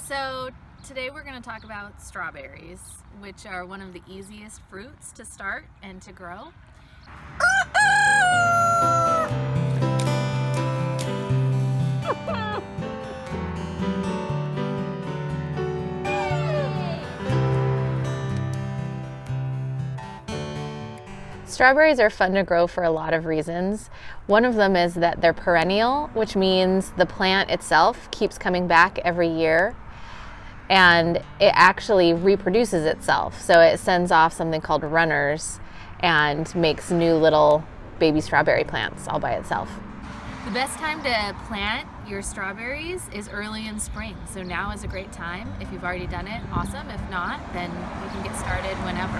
So today we're going to talk about strawberries, which are one of the easiest fruits to start and to grow. Strawberries are fun to grow for a lot of reasons. One of them is that they're perennial, which means the plant itself keeps coming back every year and it actually reproduces itself. So it sends off something called runners and makes new little baby strawberry plants all by itself. The best time to plant your strawberries is early in spring. So now is a great time. If you've already done it, awesome. If not, then you can get started whenever.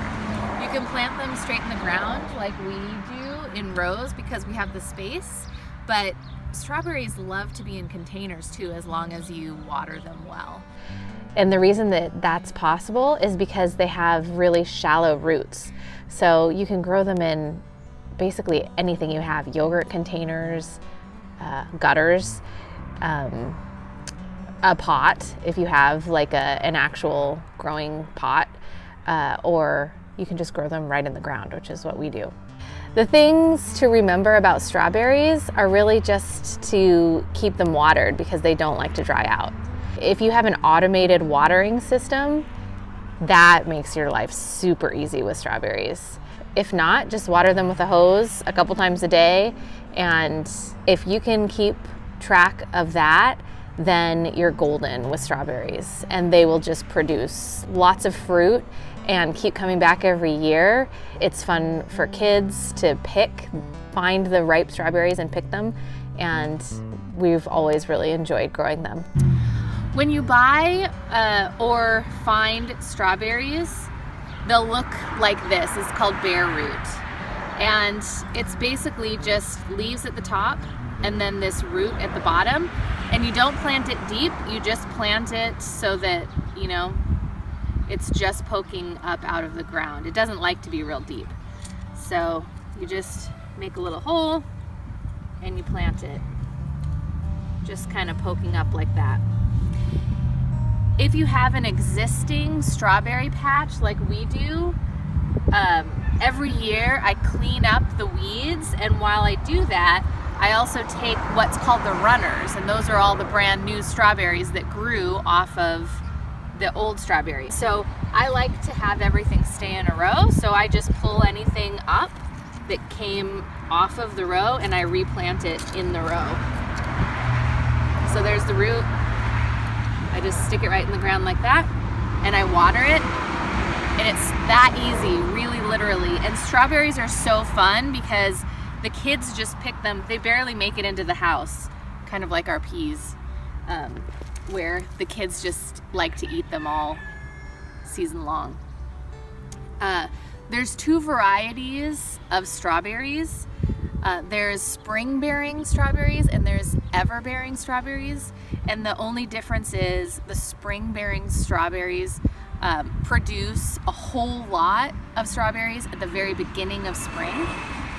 You can plant them straight in the ground like we do in rows because we have the space, but strawberries love to be in containers too, as long as you water them well. And the reason that that's possible is because they have really shallow roots. So you can grow them in basically anything you have, yogurt containers, gutters, a pot if you have like an actual growing pot, or you can just grow them right in the ground, which is what we do. The things to remember about strawberries are really just to keep them watered because they don't like to dry out. If you have an automated watering system, that makes your life super easy with strawberries. If not, just water them with a hose a couple times a day, and if you can keep track of that, then you're golden with strawberries, and they will just produce lots of fruit and keep coming back every year. It's fun for kids to find the ripe strawberries and pick them, and we've always really enjoyed growing them. When you buy or find strawberries, they'll look like this. It's called bare root. And it's basically just leaves at the top and then this root at the bottom. And you don't plant it deep, you just plant it so that, it's just poking up out of the ground. It doesn't like to be real deep. So you just make a little hole and you plant it, just kind of poking up like that. If you have an existing strawberry patch like we do, every year I clean up the weeds, and while I do that, I also take what's called the runners, and those are all the brand new strawberries that grew off of the old strawberries. So I like to have everything stay in a row, so I just pull anything up that came off of the row and I replant it in the row. So there's the root. I just stick it right in the ground like that, and I water it, and it's that easy, really literally. And strawberries are so fun because the kids just pick them. They barely make it into the house, kind of like our peas, where the kids just like to eat them all season long. There's two varieties of strawberries. There's spring-bearing strawberries and there's ever-bearing strawberries. And the only difference is the spring-bearing strawberries produce a whole lot of strawberries at the very beginning of spring,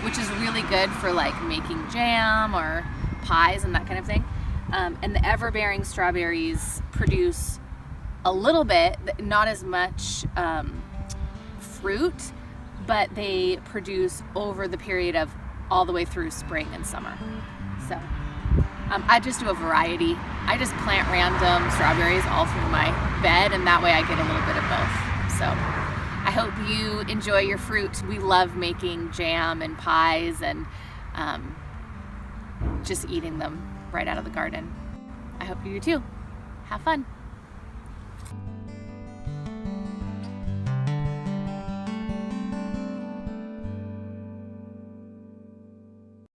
which is really good for like making jam or pies and that kind of thing. And the ever-bearing strawberries produce a little bit, not as much fruit, but they produce over the period of all the way through spring and summer. So I just do a variety. I just plant random strawberries all through my bed, and that way I get a little bit of both. So I hope you enjoy your fruit. We love making jam and pies and just eating them right out of the garden. I hope you do too. Have fun.